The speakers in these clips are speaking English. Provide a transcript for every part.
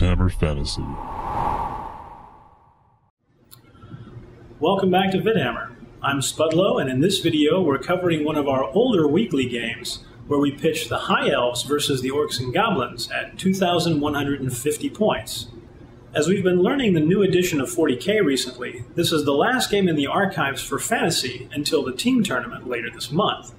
Vidhammer Fantasy. Welcome back to Vidhammer. I'm Spudlow, and in this video we're covering one of our older weekly games where we pitch the High Elves versus the Orcs and Goblins at 2,150 points. As we've been learning the new edition of 40k recently, this is the last game in the archives for Fantasy until the team tournament later this month.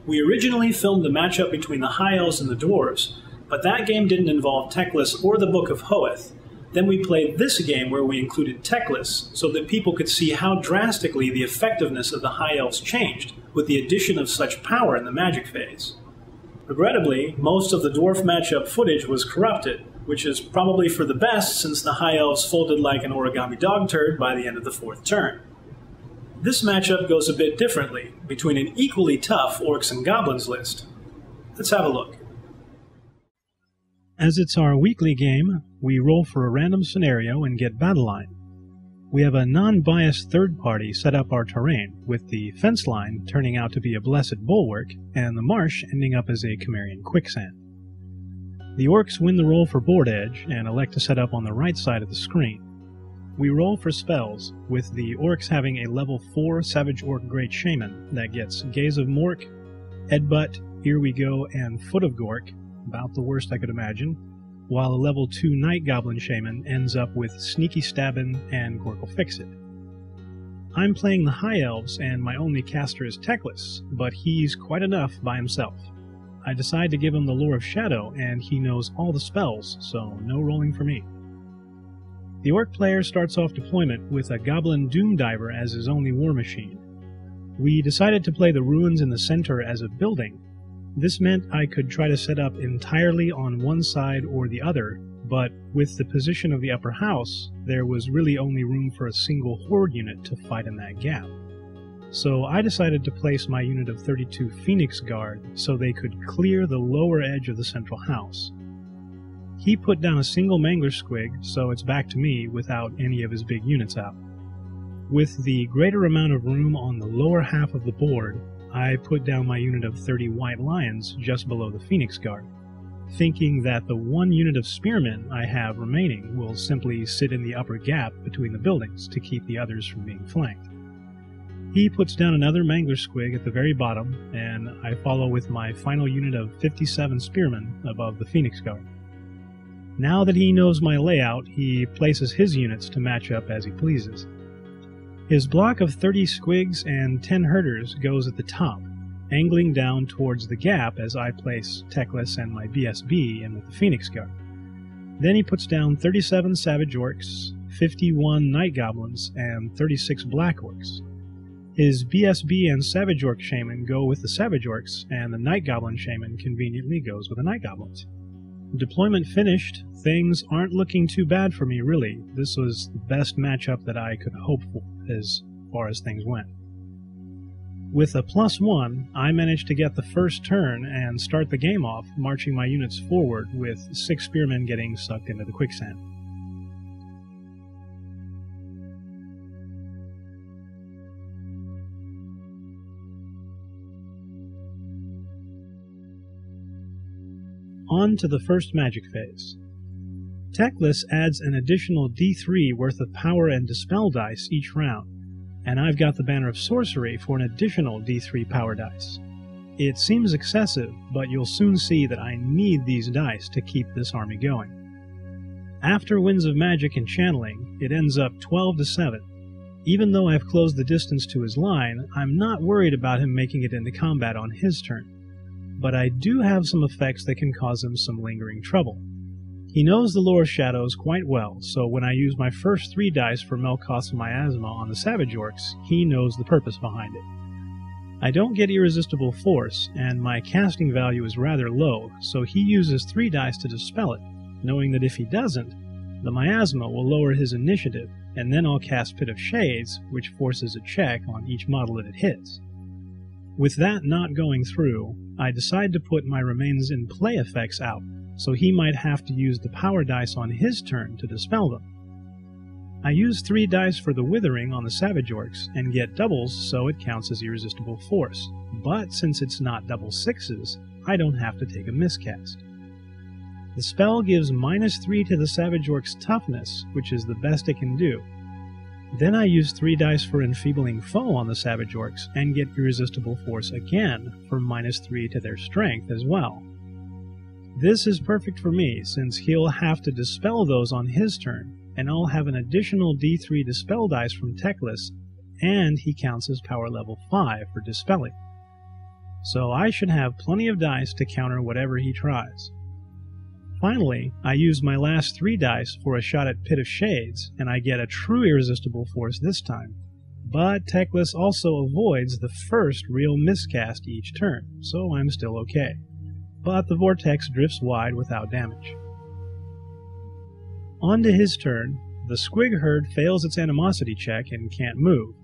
We originally filmed the matchup between the High Elves and the Dwarves, but that game didn't involve Teclis or the Book of Hoeth. Then we played this game where we included Teclis so that people could see how drastically the effectiveness of the High Elves changed with the addition of such power in the magic phase. Regrettably, most of the Dwarf matchup footage was corrupted, which is probably for the best since the High Elves folded like an origami dog turd by the end of the fourth turn. This matchup goes a bit differently, between an equally tough Orcs and Goblins list. Let's have a look. As it's our weekly game, we roll for a random scenario and get battle line. We have a non-biased third party set up our terrain, with the fence line turning out to be a blessed bulwark, and the marsh ending up as a Cimmerian quicksand. The Orcs win the roll for board edge, and elect to set up on the right side of the screen. We roll for spells, with the Orcs having a level 4 Savage Orc Great Shaman that gets Gaze of Mork, Headbutt, Here We Go, and Foot of Gork, about the worst I could imagine, while a level 2 Night Goblin Shaman ends up with Sneaky Stabbin' and Gork'll Fix It. I'm playing the High Elves, and my only caster is Teclis, but he's quite enough by himself. I decide to give him the Lore of Shadow, and he knows all the spells, so no rolling for me. The Orc player starts off deployment with a Goblin Doom Diver as his only war machine. We decided to play the ruins in the center as a building. This meant I could try to set up entirely on one side or the other, but with the position of the upper house, there was really only room for a single horde unit to fight in that gap. So I decided to place my unit of 32 Phoenix Guard so they could clear the lower edge of the central house. He put down a single Mangler Squig, so it's back to me without any of his big units out. With the greater amount of room on the lower half of the board, I put down my unit of 30 White Lions just below the Phoenix Guard, thinking that the one unit of Spearmen I have remaining will simply sit in the upper gap between the buildings to keep the others from being flanked. He puts down another Mangler Squig at the very bottom, and I follow with my final unit of 57 Spearmen above the Phoenix Guard. Now that he knows my layout, he places his units to match up as he pleases. His block of 30 Squigs and 10 Herders goes at the top, angling down towards the gap as I place Teclis and my BSB in with the Phoenix Guard. Then he puts down 37 Savage Orcs, 51 Night Goblins, and 36 Black Orcs. His BSB and Savage Orc Shaman go with the Savage Orcs, and the Night Goblin Shaman conveniently goes with the Night Goblins. Deployment finished. Things aren't looking too bad for me, really. This was the best matchup that I could hope for as far as things went. With a +1, I managed to get the first turn and start the game off, marching my units forward with 6 Spearmen getting sucked into the quicksand. On to the first magic phase. Teclis adds an additional D3 worth of power and dispel dice each round, and I've got the Banner of Sorcery for an additional D3 power dice. It seems excessive, but you'll soon see that I need these dice to keep this army going. After Winds of Magic and Channeling, it ends up 12-7. Even though I've closed the distance to his line, I'm not worried about him making it into combat on his turn. But I do have some effects that can cause him some lingering trouble. He knows the Lore of Shadows quite well, so when I use my first 3 dice for Melkoth's Miasma on the Savage Orcs, he knows the purpose behind it. I don't get Irresistible Force, and my casting value is rather low, so he uses 3 dice to dispel it, knowing that if he doesn't, the Miasma will lower his initiative, and then I'll cast Pit of Shades, which forces a check on each model that it hits. With that not going through, I decide to put my Remains in Play effects out, so he might have to use the power dice on his turn to dispel them. I use 3 dice for the Withering on the Savage Orcs, and get doubles so it counts as Irresistible Force, but since it's not double 6s, I don't have to take a miscast. The spell gives -3 to the Savage Orc's toughness, which is the best it can do. Then I use 3 dice for Enfeebling Foe on the Savage Orcs and get Irresistible Force again for -3 to their strength as well. This is perfect for me, since he'll have to dispel those on his turn, and I'll have an additional D3 dispel dice from Teclis, and he counts as power level 5 for dispelling. So I should have plenty of dice to counter whatever he tries. Finally, I use my last 3 dice for a shot at Pit of Shades, and I get a true Irresistible Force this time. But Teclis also avoids the first real miscast each turn, so I'm still okay. But the vortex drifts wide without damage. On to his turn, the Squig Herd fails its animosity check and can't move.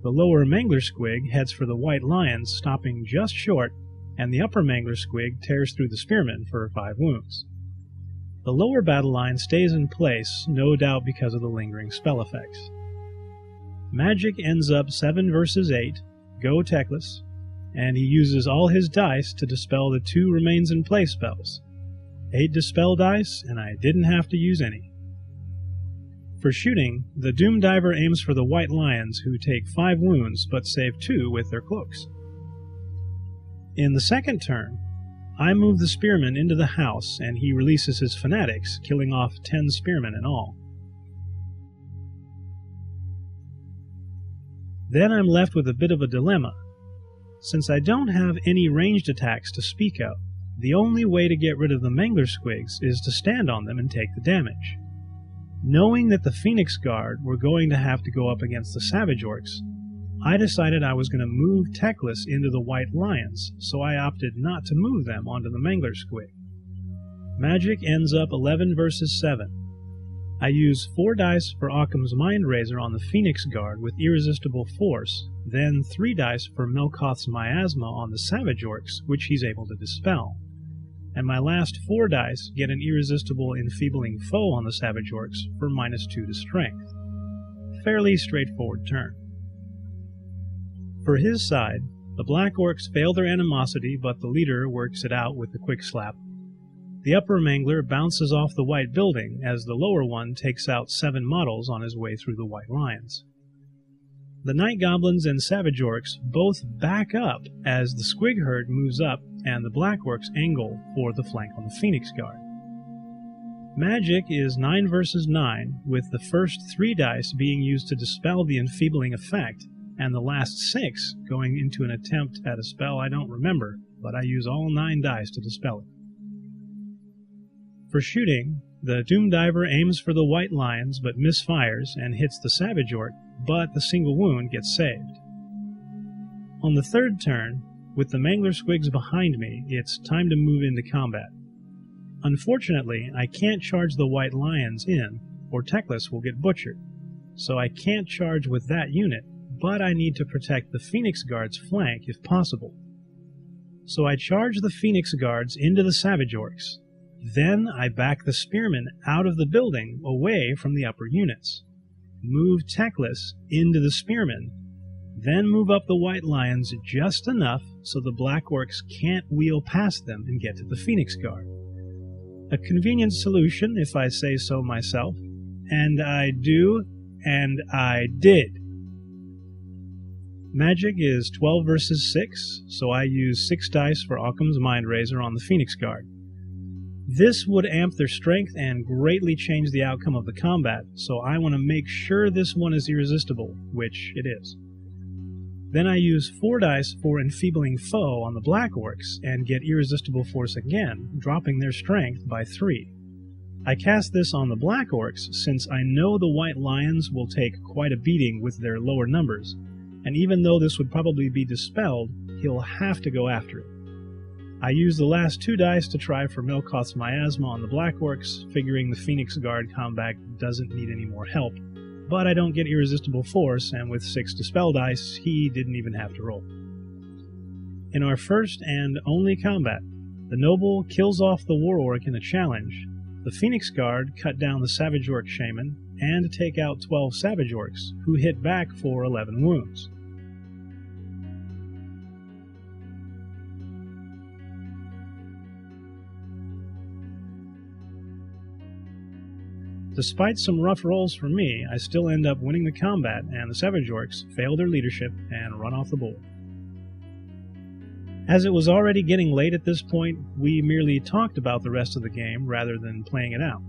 The lower Mangler Squig heads for the White Lions, stopping just short, and the upper Mangler Squig tears through the Spearman for 5 wounds. The lower battle line stays in place, no doubt because of the lingering spell effects. Magic ends up 7 versus 8, go Teclis, and he uses all his dice to dispel the 2 remains in place spells. 8 dispel dice, and I didn't have to use any. For shooting, the Doom Diver aims for the White Lions, who take 5 wounds but save 2 with their cloaks. In the second turn, I move the Spearman into the house, and he releases his Fanatics, killing off 10 Spearmen in all. Then I'm left with a bit of a dilemma. Since I don't have any ranged attacks to speak of, the only way to get rid of the Mangler Squigs is to stand on them and take the damage. Knowing that the Phoenix Guard were going to have to go up against the Savage Orcs, I decided I was going to move Teclis into the White Lions, so I opted not to move them onto the Mangler Squig. Magic ends up 11 versus 7. I use 4 dice for Occam's Mind Razor on the Phoenix Guard with Irresistible Force, then 3 dice for Melkoth's Miasma on the Savage Orcs, which he's able to dispel. And my last 4 dice get an Irresistible Enfeebling Foe on the Savage Orcs for -2 to Strength. Fairly straightforward turn. For his side, the Black Orcs fail their animosity, but the leader works it out with a quick slap. The upper Mangler bounces off the White Building as the lower one takes out 7 models on his way through the White Lions. The Night Goblins and Savage Orcs both back up as the Squig Herd moves up and the Black Orcs angle for the flank on the Phoenix Guard. Magic is 9 versus 9, with the first 3 dice being used to dispel the enfeebling effect, and the last 6 going into an attempt at a spell I don't remember, but I use all 9 dice to dispel it. For shooting, the Doom Diver aims for the White Lions but misfires and hits the Savage Orc, but the single wound gets saved. On the third turn, with the Mangler Squigs behind me, it's time to move into combat. Unfortunately, I can't charge the White Lions in, or Teclis will get butchered, so I can't charge with that unit, but I need to protect the Phoenix Guard's flank if possible. So I charge the Phoenix Guards into the Savage Orcs. Then I back the Spearmen out of the building away from the upper units. Move Teclis into the Spearmen, then move up the White Lions just enough so the Black Orcs can't wheel past them and get to the Phoenix Guard. A convenient solution, if I say so myself, and I do, and I did. Magic is 12 versus 6, so I use 6 dice for Occam's Mind Razor on the Phoenix Guard. This would amp their strength and greatly change the outcome of the combat, so I want to make sure this one is irresistible, which it is. Then I use 4 dice for Enfeebling Foe on the Black Orcs and get Irresistible Force again, dropping their strength by 3. I cast this on the Black Orcs since I know the White Lions will take quite a beating with their lower numbers, and even though this would probably be dispelled, he'll have to go after it. I use the last 2 dice to try for Melkoth's Miasma on the Black Orcs, figuring the Phoenix Guard combat doesn't need any more help, but I don't get Irresistible Force, and with 6 dispel dice, he didn't even have to roll. In our first and only combat, the Noble kills off the War Orc in a challenge, the Phoenix Guard cut down the Savage Orc Shaman, and take out 12 Savage Orcs, who hit back for 11 wounds. Despite some rough rolls for me, I still end up winning the combat, and the Savage Orcs fail their leadership and run off the board. As it was already getting late at this point, we merely talked about the rest of the game rather than playing it out.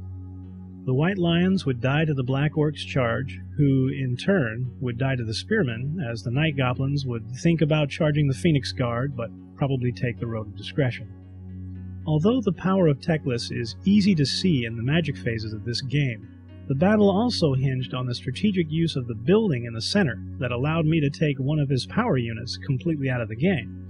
The White Lions would die to the Black Orcs' charge, who, in turn, would die to the Spearmen, as the Night Goblins would think about charging the Phoenix Guard, but probably take the road of discretion. Although the power of Teclis is easy to see in the magic phases of this game, the battle also hinged on the strategic use of the building in the center that allowed me to take one of his power units completely out of the game.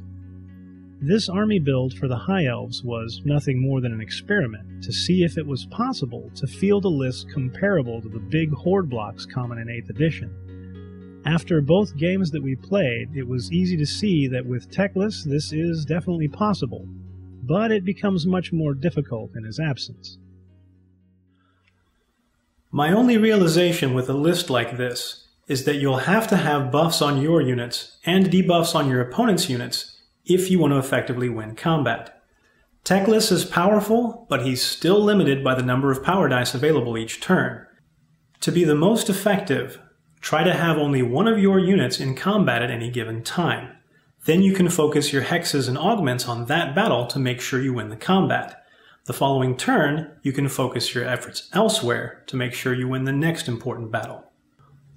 This army build for the High Elves was nothing more than an experiment to see if it was possible to field a list comparable to the big horde blocks common in 8th edition. After both games that we played, it was easy to see that with Teclis this is definitely possible, but it becomes much more difficult in his absence. My only realization with a list like this is that you'll have to have buffs on your units and debuffs on your opponent's units if you want to effectively win combat. Teclis is powerful, but he's still limited by the number of power dice available each turn. To be the most effective, try to have only one of your units in combat at any given time. Then you can focus your hexes and augments on that battle to make sure you win the combat. The following turn, you can focus your efforts elsewhere to make sure you win the next important battle.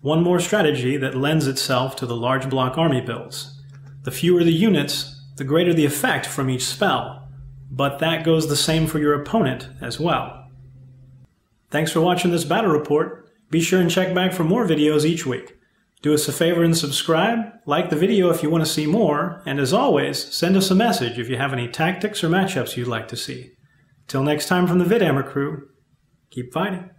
One more strategy that lends itself to the large block army builds. The fewer the units, the greater the effect from each spell, but that goes the same for your opponent as well. Thanks for watching this battle report. Be sure and check back for more videos each week. Do us a favor and subscribe, like the video if you want to see more, and as always, send us a message if you have any tactics or matchups you'd like to see. Till next time from the Vidhammer crew, keep fighting.